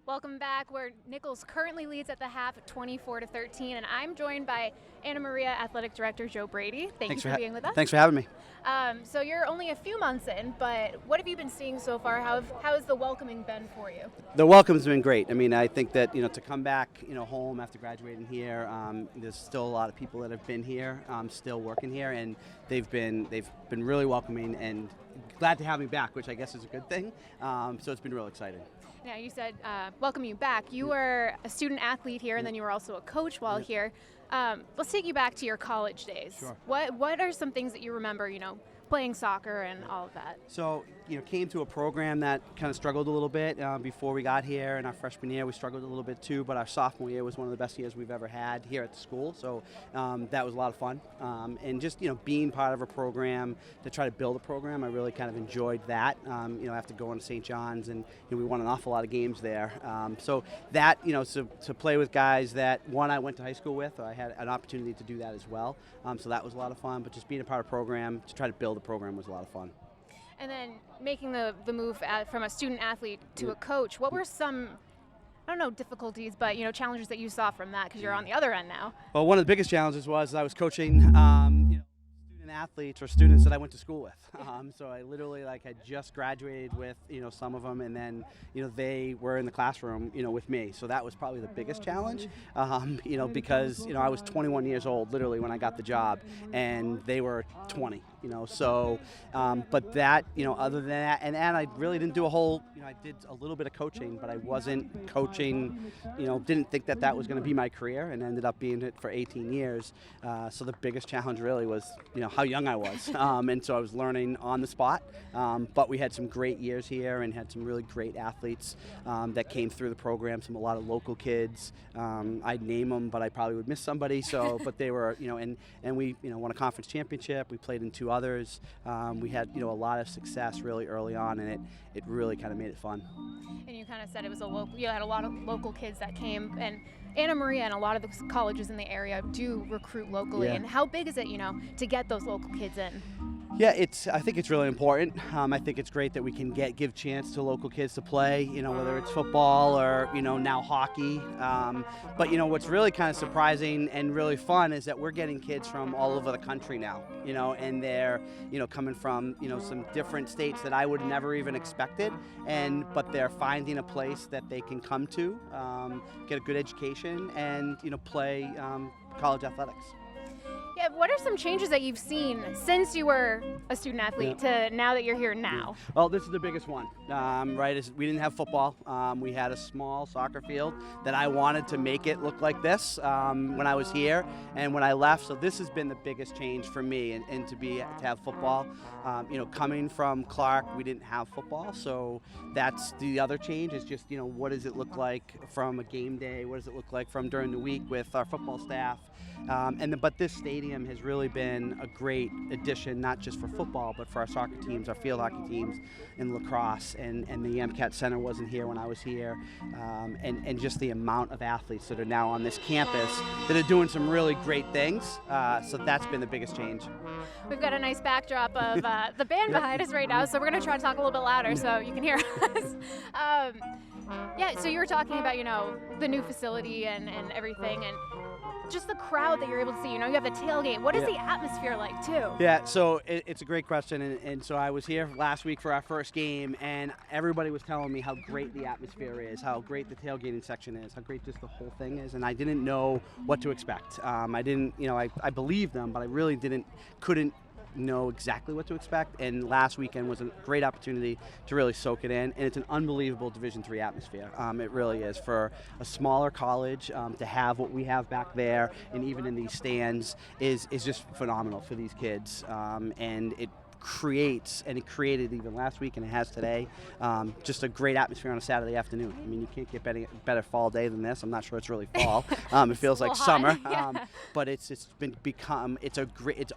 Welcome back, where Nichols currently leads at the half at 24-13, and I'm joined by Anna Maria Athletic Director Joe Brady. Thanks for being with us. Thanks for having me. So you're only a few months in, but what have you been seeing so far? How has the welcoming been for you? The welcome's been great. I mean, I think that to come back home after graduating here, there's still a lot of people that have been here, still working here, and they've been really welcoming and glad to have me back, which I guess is a good thing. So it's been real exciting. Now, you said welcome you back. You were a student athlete here, and then you were also a coach while here. Let's take you back to your college days. Sure. What are some things that you remember, playing soccer and all of that? So, came to a program that kind of struggled a little bit before we got here. In our freshman year, we struggled a little bit too, but our sophomore year was one of the best years we've ever had here at the school. So that was a lot of fun. And just, being part of a program to try to build a program, I really kind of enjoyed that. After going to St. John's, and we won an awful lot of games there. So that, to play with guys that, I went to high school with, I had an opportunity to do that as well. So that was a lot of fun, but just being a part of a program to try to build the program was a lot of fun. And then making the move from a student athlete to a coach, what were some, I don't know, difficulties, but challenges that you saw from that, because you're on the other end now? Well, one of the biggest challenges was I was coaching student athletes or students that I went to school with. So I literally had just graduated with some of them, and then they were in the classroom with me. So that was probably the biggest challenge. Because I was 21 years old literally when I got the job, and they were 20. So but that other than that, and I really didn't do a whole. I did a little bit of coaching, but I wasn't coaching. Didn't think that was going to be my career, and ended up being it for 18 years. So the biggest challenge really was how young I was, and so I was learning on the spot. But we had some great years here, and had some really great athletes that came through the program. A lot of local kids. I'd name them, but I probably would miss somebody. So, but they were, and we, won a conference championship. We played in 2 others. We had, a lot of success really early on, and it really kind of made it fun. And you kind of said it was you had a lot of local kids that came, and Anna Maria and a lot of the colleges in the area do recruit locally. Yeah. And how big is it, to get those local kids in? Yeah, I think it's really important. I think it's great that we can give chance to local kids to play, whether it's football or, now hockey. But, what's really kind of surprising and really fun is that we're getting kids from all over the country now, and they're, coming from, some different states that I would have never even expected. But they're finding a place that they can come to, get a good education, and, play college athletics. Yeah, what are some changes that you've seen since you were a student athlete to now that you're here now? Well, this is the biggest one, right? We didn't have football. We had a small soccer field that I wanted to make it look like this when I was here and when I left. So this has been the biggest change for me, and to have football. Coming from Clark, we didn't have football, so that's the other change. Is just what does it look like from a game day? What does it look like from during the week with our football staff? But this stadium has really been a great addition, not just for football, but for our soccer teams, our field hockey teams, and lacrosse. And the MCAT Center wasn't here when I was here. And just the amount of athletes that are now on this campus that are doing some really great things. So that's been the biggest change. We've got a nice backdrop of the band behind us right now, so we're going to try to talk a little bit louder so you can hear us. Yeah, so you were talking about, the new facility and everything, and just the crowd that you're able to see. You have the tailgate. What is the atmosphere like, too? Yeah, so it's a great question. And so I was here last week for our first game, and everybody was telling me how great the atmosphere is, how great the tailgating section is, how great just the whole thing is. And I didn't know what to expect. I didn't, I believed them, but I really couldn't know exactly what to expect, and last weekend was a great opportunity to really soak it in, and it's an unbelievable Division III atmosphere. It really is. For a smaller college to have what we have back there, and even in these stands, is just phenomenal for these kids, and it created even last week, and it has today, just a great atmosphere on a Saturday afternoon. I mean, you can't get better fall day than this. I'm not sure it's really fall. It feels like summer, but it's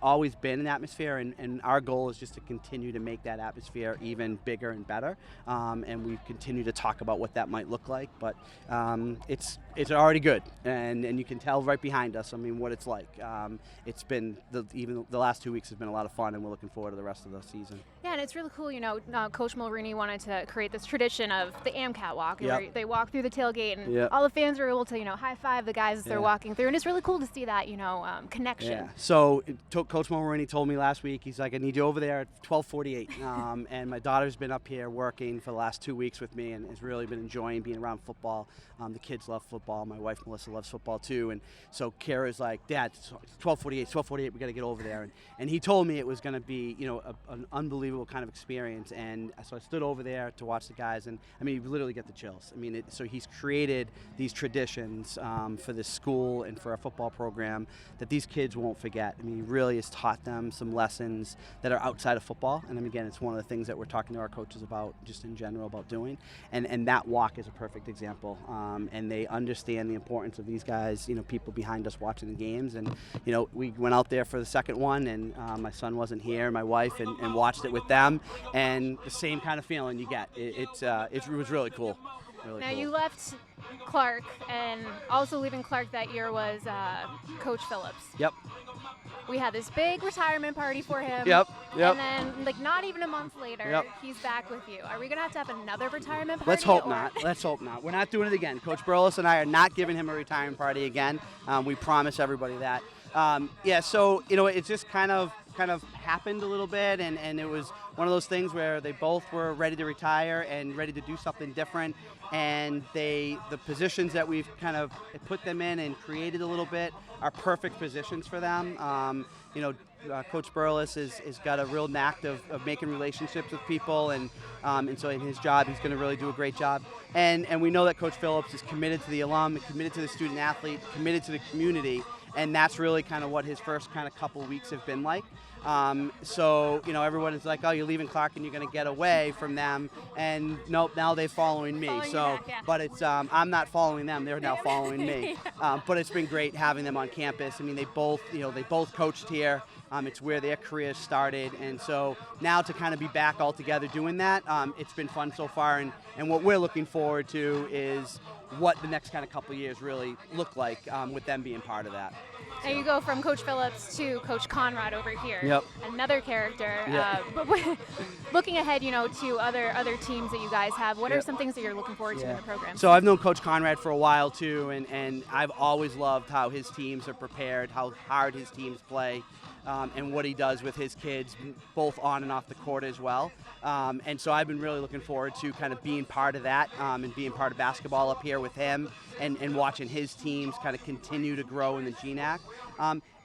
always been an atmosphere, and our goal is just to continue to make that atmosphere even bigger and better. And we continue to talk about what that might look like, but it's already good, and you can tell right behind us. I mean, what it's like. It's been even the last 2 weeks has been a lot of fun, and we're looking forward to the rest of the season. Yeah, and it's really cool, Coach Mulrooney wanted to create this tradition of the AMCAT walk, Yep. where they walk through the tailgate, and Yep. all the fans are able to, high-five the guys as they're Yeah. walking through, and it's really cool to see that, connection. Yeah. So Coach Mulrooney told me last week, he's like, I need you over there at 12:48. And my daughter's been up here working for the last 2 weeks with me and has really been enjoying being around football. The kids love football. My wife, Melissa, loves football too. And so Kara's like, Dad, it's 12:48, we got to get over there. And he told me it was going to be, an unbelievable kind of experience. And so I stood over there to watch the guys. And, I mean, you literally get the chills. I mean, so he's created these traditions for this school and for our football program that these kids won't forget. I mean, he really has taught them some lessons that are outside of football. And again, it's one of the things that we're talking to our coaches about just in general about doing. And that walk is a perfect example. And they understand the importance of these guys, people behind us watching the games. And, we went out there for the second one, and my son wasn't here, my wife, and watched it with them. And the same kind of feeling you get. It was really cool. Really Now, cool. you left Clark, and also leaving Clark that year was Coach Phillips. Yep. We had this big retirement party for him. Yep. And then, not even a month later, Yep. he's back with you. Are we going to have another retirement party? Let's hope or- not. Let's hope not. We're not doing it again. Coach Burles and I are not giving him a retirement party again. We promise everybody that. So, it just kind of happened a little bit, and it was one of those things where they both were ready to retire and ready to do something different. And the positions that we've kind of put them in and created a little bit are perfect positions for them. Coach Burles has got a real knack of making relationships with people, and so in his job, he's going to really do a great job. And we know that Coach Phillips is committed to the alum, committed to the student athlete, committed to the community, and that's really kind of what his first kind of couple weeks have been like. Everyone is like, oh, you're leaving Clark and you're going to get away from them. And nope, now they're following me. Following you back, yeah. But it's I'm not following them. They're now following me. But it's been great having them on campus. I mean, they both coached here. It's where their careers started. And so now to kind of be back all together doing that, it's been fun so far. And what we're looking forward to is what the next kind of couple of years really look like with them being part of that. Now you go from Coach Phillips to Coach Conrad over here. Yep. Another character. Yeah. But looking ahead, to other teams that you guys have, what are some things that you're looking forward to in the program? So I've known Coach Conrad for a while too, and I've always loved how his teams are prepared, how hard his teams play. And what he does with his kids, both on and off the court as well. And so I've been really looking forward to kind of being part of that and being part of basketball up here with him and watching his teams kind of continue to grow in the GNAC.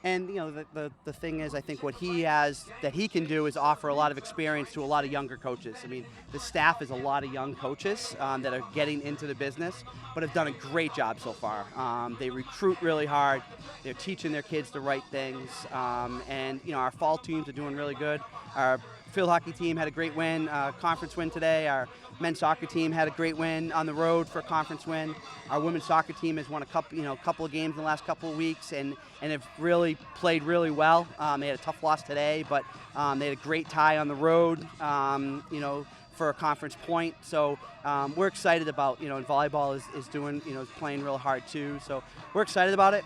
And the thing is, I think what he has that he can do is offer a lot of experience to a lot of younger coaches. I mean, the staff is a lot of young coaches that are getting into the business, but have done a great job so far. They recruit really hard. They're teaching their kids the right things. And our fall teams are doing really good. Our field hockey team had a great win, conference win today. Our men's soccer team had a great win on the road for a conference win. Our women's soccer team has won a couple of games in the last couple of weeks and have really played really well. They had a tough loss today, but they had a great tie on the road, for a conference point. So we're excited about, and volleyball is doing, is playing real hard too. So we're excited about it.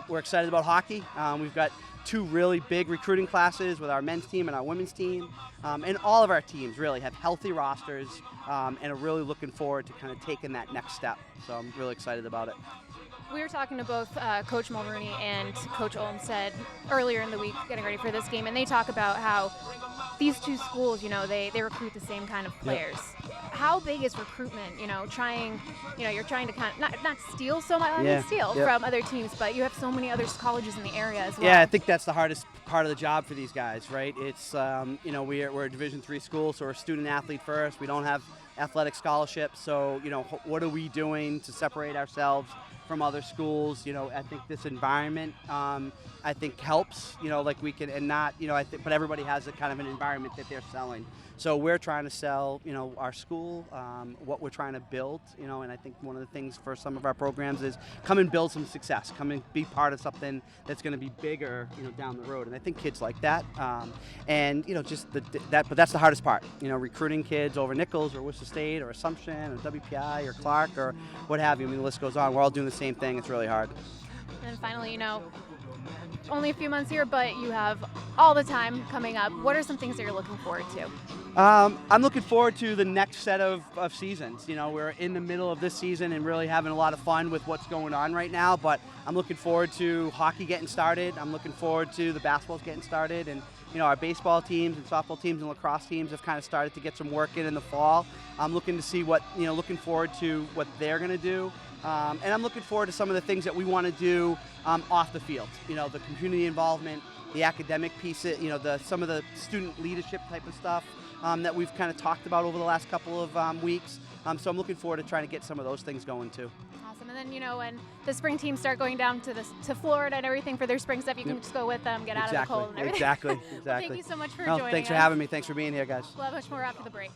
We're excited about hockey. We've got 2 really big recruiting classes with our men's team and our women's team. And all of our teams really have healthy rosters and are really looking forward to kind of taking that next step. So I'm really excited about it. We were talking to both Coach Mulrooney and Coach Olmstead earlier in the week getting ready for this game, and they talk about how these two schools, they recruit the same kind of players. Yep. How big is recruitment, you're trying to kind of not steal so much, from other teams, but you have so many other colleges in the area as well. Yeah, I think that's the hardest part of the job for these guys, right? It's, we're a Division III school, so we're student athlete first. We don't have athletic scholarships, so, what are we doing to separate ourselves from other schools? I think this environment, I think helps, like we can, and not, but everybody has a kind of an environment that they're selling. So we're trying to sell, our school, what we're trying to build, and I think one of the things for some of our programs is come and build some success, come and be part of something that's going to be bigger, down the road. And I think kids like that, but that's the hardest part, recruiting kids over Nichols or Worcester State or Assumption or WPI or Clark or what have you. I mean, the list goes on. We're all doing the same thing. It's really hard. And then finally, only a few months here, but you have all the time coming up. What are some things that you're looking forward to? I'm looking forward to the next set of seasons. You know, we're in the middle of this season and really having a lot of fun with what's going on right now, but I'm looking forward to hockey getting started. I'm looking forward to the basketballs getting started, and you know, our baseball teams and softball teams and lacrosse teams have kind of started to get some work in the fall. I'm looking to see looking forward to what they're going to do. And I'm looking forward to some of the things that we want to do off the field. You know, the community involvement, the academic piece, some of the student leadership type of stuff that we've kind of talked about over the last couple of weeks. So I'm looking forward to trying to get some of those things going too. Awesome. And then, you know, when the spring teams start going down to Florida and everything for their spring stuff, you can just go with them, get out of the cold and everything. Exactly. Well, thank you so much for No, joining us. thanks for having me. Thanks for being here, guys. We'll have much more after the break.